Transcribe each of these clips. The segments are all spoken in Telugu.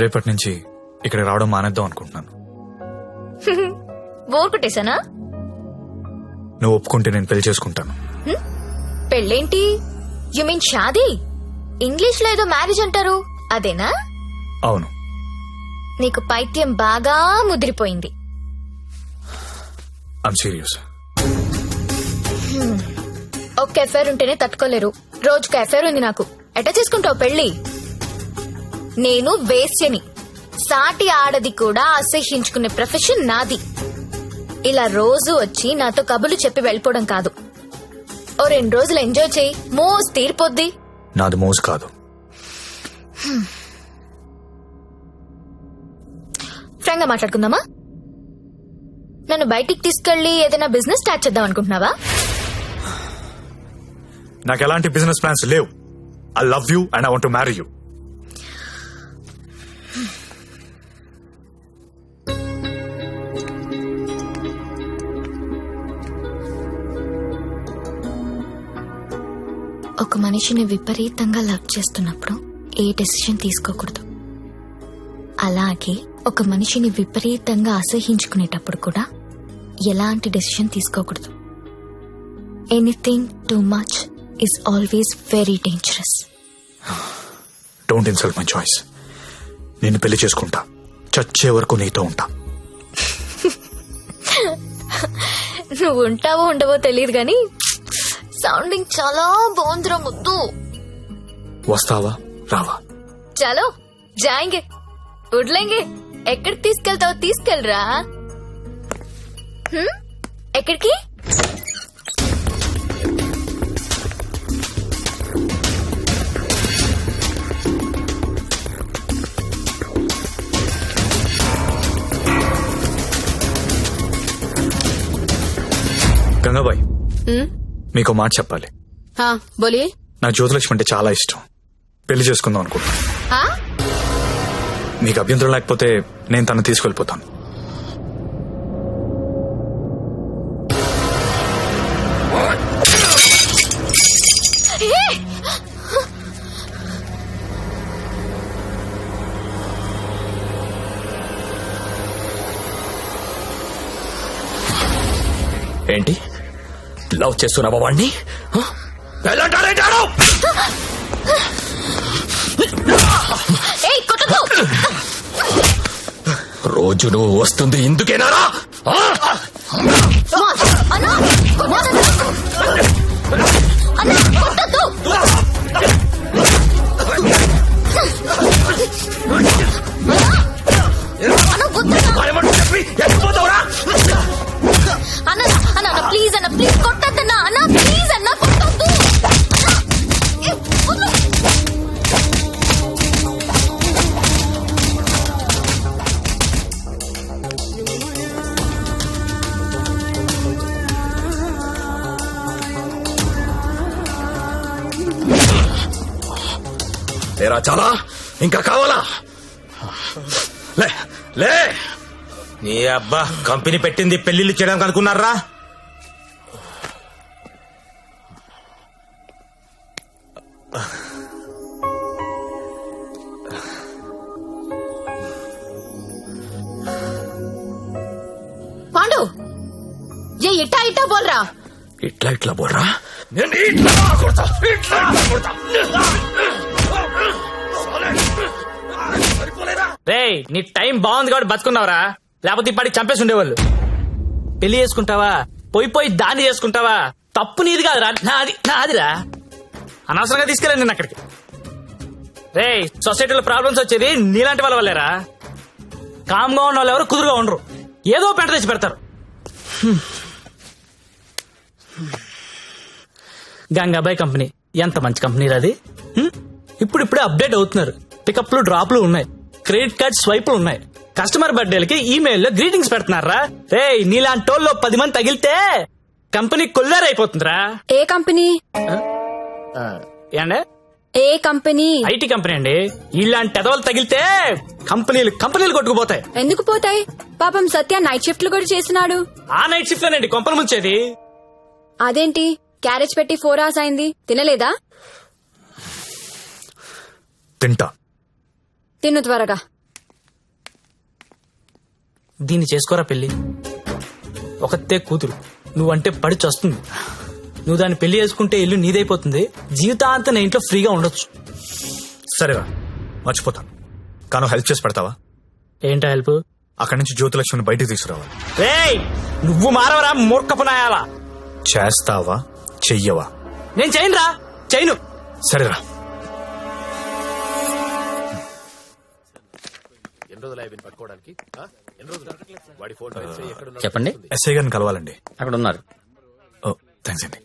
రేపటి నుంచి ఇక్కడ రావడం మానేద్దాం అనుకుంటున్నాను. బోర్ కొట్టేశానా? నువ్వు ఒప్పుకుంటే నేను పెళ్లి చేసుకుంటాను. పెళ్ళేంటి? యు మీన్ షాదీ? ఇంగ్లీష్ లో ఏదో మ్యారేజ్ అంటారు, అదేనా? అవును. నీకు పైత్యం బాగా ముదిరిపోయింది. I'm serious. ఒక్క ఎఫైర్ ఉంటేనే తట్టుకోలేరు, రోజుకు ఎఫైర్ ఉంది నాకు. ఎట్లా చేసుకుంటావు పెళ్లి? నేను వేశ్యని, సాటి ఆడది కూడా అసహ్యించుకునే ప్రొఫెషన్ నాది. ఇలా రోజు వచ్చి నాతో కబులు చెప్పి వెళ్ళిపోవడం కాదు. ఓ 2 రోజులు ఎంజాయ్ చేయి, మోజ్ తీరిపోద్ది. నాది మోజు కాదు. ఫ్రాంక్ గా మాట్లాడుకుందామా? నన్ను బయటికి తీసుకెళ్లి ఏదైనా బిజినెస్ స్టార్ట్ చేద్దాం అనుకుంటున్నావా? నాకు ఎలాంటి బిజినెస్ ప్లాన్స్ లేవు. I love you and I want to marry you. ఒక మనిషిని విపరీతంగా లవ్ చేస్తున్నప్పుడు ఏ డెసిషన్ తీసుకోకూడదు. అలాగే ఒక మనిషిని విపరీతంగా అసహ్యించుకునేటప్పుడు కూడా ఎలాంటి డెసిషన్ తీసుకోకూడదు. Anything too much is always very dangerous. Don't insult my choice. నేను పెళ్లి చేసుకుంటా, చచ్చే వరకు నీతో ఉంటా. నువ్వు ఉంటావో ఉండవో తెలియదు గాని సౌండింగ్ చాలా బాగుందిరా ముద్దు. వస్తావా రావా? చలో జాయింగే, ఉడ్లేంగే. ఎక్కడికి తీసుకెళ్తావో తీసుకెళ్ళరా. ఎక్కడికి? గంగాబాయ్, మీకు మాట చెప్పాలి. బోలియే. నాకు జ్యోతిలక్ష్మి అంటే చాలా ఇష్టం. పెళ్లి చేసుకుందాం అనుకుంటున్నా. మీకు అభ్యంతరం లేకపోతే నేను తను తీసుకెళ్లిపోతాను. ఏంటి లవ్ చేస్తున్నావా వాణ్ణి? రోజు నువ్వు వస్తుంది ఇందుకేనారా? అన్న ప్లీజ్ అన్న, ప్లీజ్ కొట్టద్దన్నా. అన్న ప్లీజ్ అన్న, కొట్టద్దు. లేరా చాలా? ఇంకా కావాలా? లే లే. నీ అబ్బా కంపెనీ పెట్టింది పెళ్లిళ్ళు చేయడానికి అనుకున్నారా? పాండు ఏ ఇట్టా ఇట్టా బోల్రా. ఇట్లా ఇట్లా బోర్రా. నేను ఇట్లా కొడతా, ఇట్లా కొడతా. రేయ్, నీ టైం బాగుంది కాబట్టి బతుకున్నావురా, లేకపోతే ఇప్పటికి చంపేసి ఉండేవాళ్ళు. పెళ్లి చేసుకుంటావా, పోయి దాన్ని చేసుకుంటావా? తప్పు నీది కాదురా, నాదిరా. అనవసరంగా తీసుకెళ్ళండి నేను అక్కడికి. రేయ్, సొసైటీలో ప్రాబ్లమ్స్ వచ్చేది నీలాంటి వాళ్ళ వల్లేరా. కామ్గా ఉన్న వాళ్ళు ఎవరు కుదురుగా ఉండరు, ఏదో పెంట తెచ్చి పెడతారు. గంగాబాయ్ కంపెనీ ఎంత మంచి కంపెనీ అది. ఇప్పుడిప్పుడే అప్డేట్ అవుతున్నారు. పికప్లు డ్రాప్లు ఉన్నాయి, క్రెడిట్ కార్డ్ స్వైపులు ఉన్నాయి. కస్టమర్ బర్త్డేలకి ఈమెయిల్లో గ్రీటింగ్స్ పెడుతున్నారా. రేయ్, నీలాంటి టోల్లో 10 మంది తగిలితే కంపెనీ కొల్లారైపోతుందిరా. ఏ కంపెనీ? ఏండే? ఏ కంపెనీ? ఐటీ కంపెనీ అండి. ఇలాంటి ఎదవలు తగిలితే కంపెనీలు కొట్టుకుపోతాయి. ఎందుకు పోతాయి? పాపం సత్య నైట్ షిఫ్ట్లు కూడా చేస్తున్నాడు. ఆ నైట్ షిఫ్ట్ లోనండి కొంపలు ముంచేది. అదేంటి క్యారేజ్ పెట్టి 4 hours అయింది, తినలేదా? తింటా. తిను త్వరగా. దీన్ని చేసుకోరా పెళ్లి. ఒకతే కూతురు, నువ్వంటే పడి చస్తుంది. నువ్వు దాన్ని పెళ్లి చేసుకుంటే ఇల్లు నీదైపోతుంది, జీవితాంతం నేను ఇంట్లో ఫ్రీగా ఉండొచ్చు. సరేరా, మర్చిపోతాను. కానీ హెల్ప్ చేసి పెడతావా? ఏంటా హెల్ప్? అక్కడి నుంచి జ్యోతిలక్ష్మిని బయటికి తీసుకురావాలి. రేయ్, నువ్వు మారవరా మూర్ఖపునాయాలా? చేస్తావా చెయ్యవా? నేను చేయనురా, చేయను. సరేరా. చెప్పండి. ఎస్ఐ గారిని కలవాలండి. అక్కడ ఉన్నారు. ఓ థ్యాంక్స్ అండి.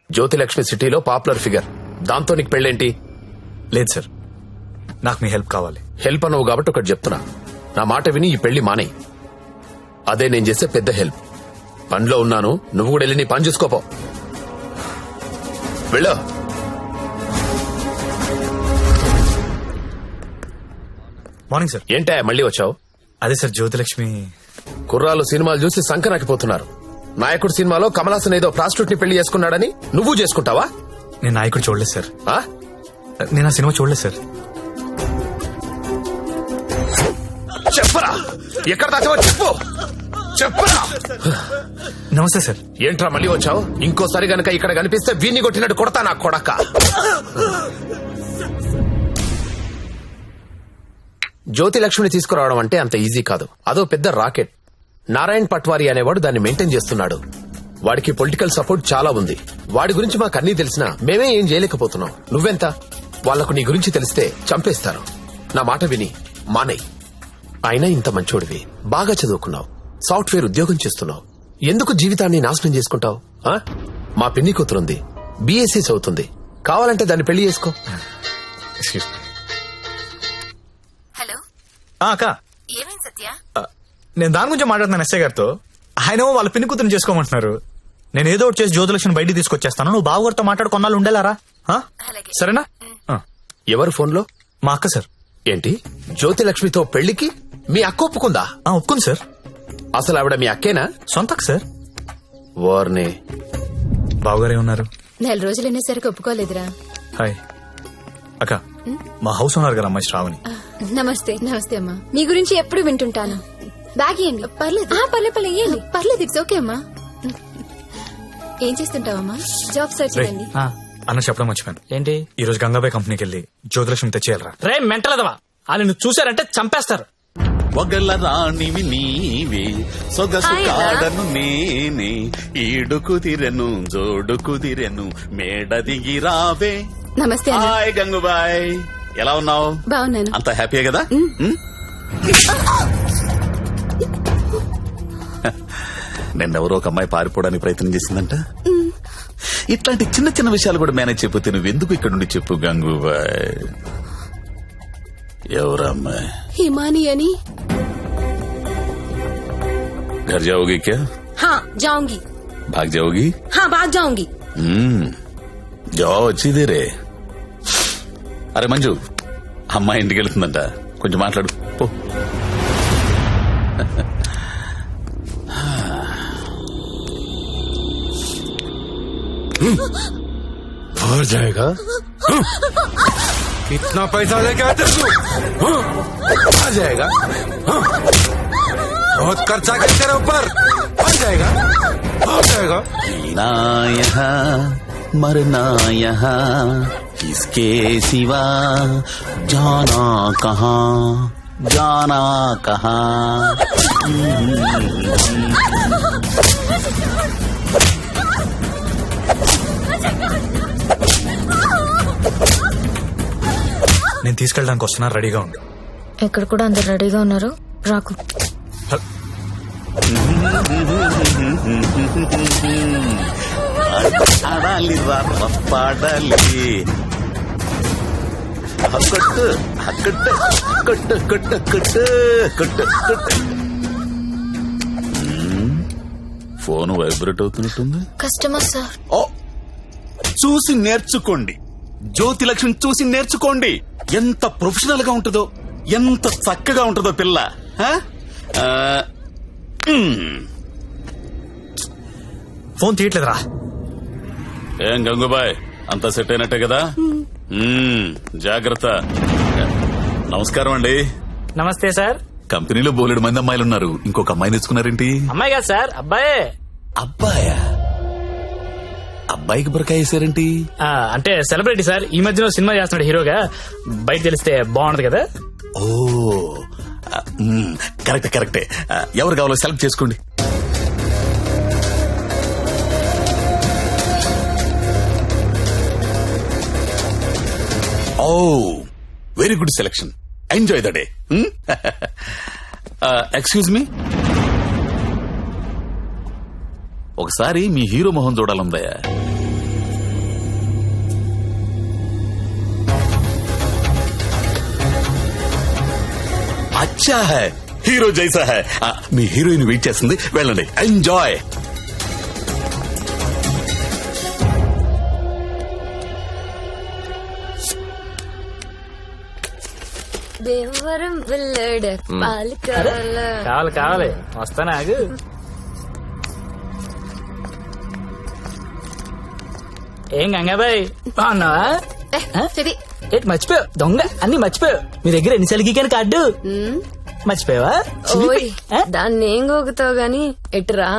జ్యోతిలక్ష్మి సిటీలో పాపులర్ ఫిగర్, దాంతో నీకు పెళ్ళేంటి? లేదు సార్, నాకు మీ హెల్ప్ కావాలి. హెల్ప్ అనవు కాబట్టి ఒకటి చెప్తున్నా, నా మాట విని ఈ పెళ్లి మానే. అదే నేను చేసే పెద్ద హెల్ప్. పనిలో ఉన్నాను, నువ్వు కూడా వెళ్ళి నీ పని చూసుకోపో. వెళ్ళు. Morning sir. ఏంటా మళ్ళీ వచ్చావు? అదే సార్, జ్యోతిలక్ష్మి కుర్రాలు సినిమాలు చూసి సంకనాకిపోతున్నారు. నాయకుడు సినిమాలో కమలాసన్ ఏదో ప్రాస్టిట్యూట్ ని పెళ్లి చేసుకున్నాడని నువ్వు చేసుకుంటావా? నేను నాయకుడు చూడలేదు సార్. ఆ? నేను ఆ సినిమా చూడలేదు సార్. చెప్పరా, ఎక్కడ దాచావో చెప్పు. చెప్పరా. నమస్తే సార్. ఏంట్రా మళ్ళీ వచ్చావు? ఇంకోసారి గనక ఇక్కడ కనిపిస్తే వీణ్ణి కొట్టినట్టు కొడతా నా కొడక. జ్యోతిలక్ష్మిని తీసుకురావడం అంటే అంత ఈజీ కాదు. అదో పెద్ద రాకెట్. నారాయణ్ పట్వారీ అనేవాడు దాన్ని మెయింటైన్ చేస్తున్నాడు. వాడికి పొలిటికల్ సపోర్ట్ చాలా ఉంది. వాడి గురించి మాకు అన్నీ తెలిసినా మేమే ఏం చేయలేకపోతున్నాం. నువ్వెంత? వాళ్లకు నీ గురించి తెలిస్తే చంపేస్తారు. నా మాట విని మానేయ్. అయినా ఇంత మంచోడివి, బాగా చదువుకున్నావు, సాఫ్ట్వేర్ ఉద్యోగం చేస్తున్నావు, ఎందుకు జీవితాన్ని నాశనం చేసుకుంటావు? మా పిన్ని కూతురుంది, బీఎస్సీ చదువుతుంది, కావాలంటే దాన్ని పెళ్లి చేసుకో. హలో అక్క, ఏమైంది సత్య? నేను దాని గురించి మాట్లాడుతున్నాను ఎస్ఐ గారితో. ఆయన వాళ్ళ పిన్ని కూతురు చేసుకోమంటున్నారు. నేను ఏదో ఒకటి చేసి జ్యోతిలక్ష్మిని బయటికి తీసుకొచ్చేస్తాను. నువ్వు బావగారితో మాట్లాడు, కొన్నాళ్ళు ఉండేలారా? సరేనా? ఎవరు ఫోన్లో? మా అక్క సార్. ఏంటి, జ్యోతిలక్ష్మితో పెళ్లికి మీ అక్క ఒప్పుకుందా? ఒప్పుకుంది సార్. అసలు ఆవిడ మీ అక్కేనా? సొంత అక్క సార్. వార్నే. బావగారే ఉన్నారు. 4 రోజులు అనేసరికి ఒప్పుకోలేదురా. హాయ్ అక్క, మా హౌస్ ఓనర్ గారు అమ్మాయి శ్రావణి. నమస్తే. నమస్తే అమ్మా. మీ గురించి ఎప్పుడు వింటుంటాను. బ్యాగ్ ఇవ్వండి. పర్లేదు. పర్లేదు ఇవ్వండి. పర్లేదు, ఇట్స్ ఓకే అమ్మా. ఏం చేస్తుంటావమ్మా? జాబ్ సర్చ్ రేయ్, చేయండి. అన్న చెప్పడం మర్చిపోయాను. ఏంటి? ఈ రోజు గంగాబాయ్ కంపెనీకి వెళ్ళి జ్యోతిలక్ష్మి తెచ్చేయాలరా. రే మెంటలదవా, వాళ్ళు నువ్వు చూసారంటే చంపేస్తారు. ఒగల రాణివి నీవే, సొగసు కాడను నేనే, ఈడు కుదిరెను జోడు కుదిరెను, మేడ దిగి రావే. నమస్తే అన్న. హాయ్ గంగుబాయ్, ఎలా ఉన్నావు? బాగున్నాను. అంత హ్యాపీయే కదా? నిన్నెవరో ఒక అమ్మాయి పారిపోవడానికి ప్రయత్నం చేసిందంట. ఇట్లాంటి చిన్న చిన్న విషయాలు కూడా మేనేజ్ చెప్పితే నువ్వెందుకు ఇక్కడ నుండి చెప్పు గంగుబాయ్. ఎవరా అమ్మాయి? హిమాని అని. घर जाओगी क्या? हाँ जाऊंगी. भाग जाओगी? हाँ भाग जाऊंगी. जाओ अच्छी देर है. అరే మంజు, అమ్మాయి ఇంటికి వెళ్తుందంట, కొంచెం మాట్లాడు పో. और जाएगा? कितना पैसा लेके आते तू? आ जाएगा? बहुत खर्चा कर तेरे ऊपर. आ जाएगा? आ जाएगा? ना यहाँ मरना यहाँ, इसके सिवा जाना कहाँ, जाना कहाँ. నేను తీసుకెళ్ళడానికి వస్తున్నా, రెడీగా ఉండు. ఇక్కడ కూడా అందరు రెడీగా ఉన్నారు, రాకు. ఆడాలి పాడాలి, కొట్టు కొట్టు కొట్టు కొట్టు కొట్టు కొట్టు కొట్టు. ఫోన్ వైబ్రేట్ అవుతున్నట్టుంది. Customer sir. ఓ, చూసి నేర్చుకోండి, జ్యోతిలక్ష్మి చూసి నేర్చుకోండి. ఎంత ప్రొఫెషనల్ గా ఉంటుందో, ఎంత చక్కగా ఉంటుందో పిల్ల. ఫోన్ తీయట్లేదురా. ఏం గంగుబాయ్, అంతా సెట్ అయినట్టే కదా? జాగ్రత్త. నమస్కారం అండి. నమస్తే సార్. కంపెనీలో బోలెడు మంది అమ్మాయిలు ఉన్నారు, ఇంకొక అమ్మాయిని తెచ్చుకున్నారేంటి? అమ్మాయి కాదు సార్, అబ్బాయే. అబ్బాయా? అబ్బాయికి బురకాయ వేసారేంటి? అంటే సెలబ్రిటీ సార్, ఈ మధ్యలో సినిమా చేస్తున్నాడు హీరోగా, బయట తెలిస్తే బాగుంటది కదా. ఓ కరెక్టే. ఎవరు కావాలో సెలెక్ట్ చేసుకోండి. Oh very good selection. Enjoy the day. Excuse me, ఒకసారి మీ హీరో మొహం చూడాలందయ్యా. అచ్చా హై, హీరో జైసా హై. మీ హీరోయిన్ వెయిట్ చేస్తుంది, వెళ్ళండి. ఎంజాయ్. దేవరం వెళ్ళాడు కావాలి వస్తానా, ఆగు. ఏం గంగాబాయ్ బాగున్నావా? ఏంటి మర్చిపోయావు? దొంగ అన్ని మర్చిపోయావు. మీ దగ్గర ఎన్నిసార్లు గీకాను కార్డు మర్చిపోయావా? దాన్ని ఏం గోగుతావు గాని ఎటురా.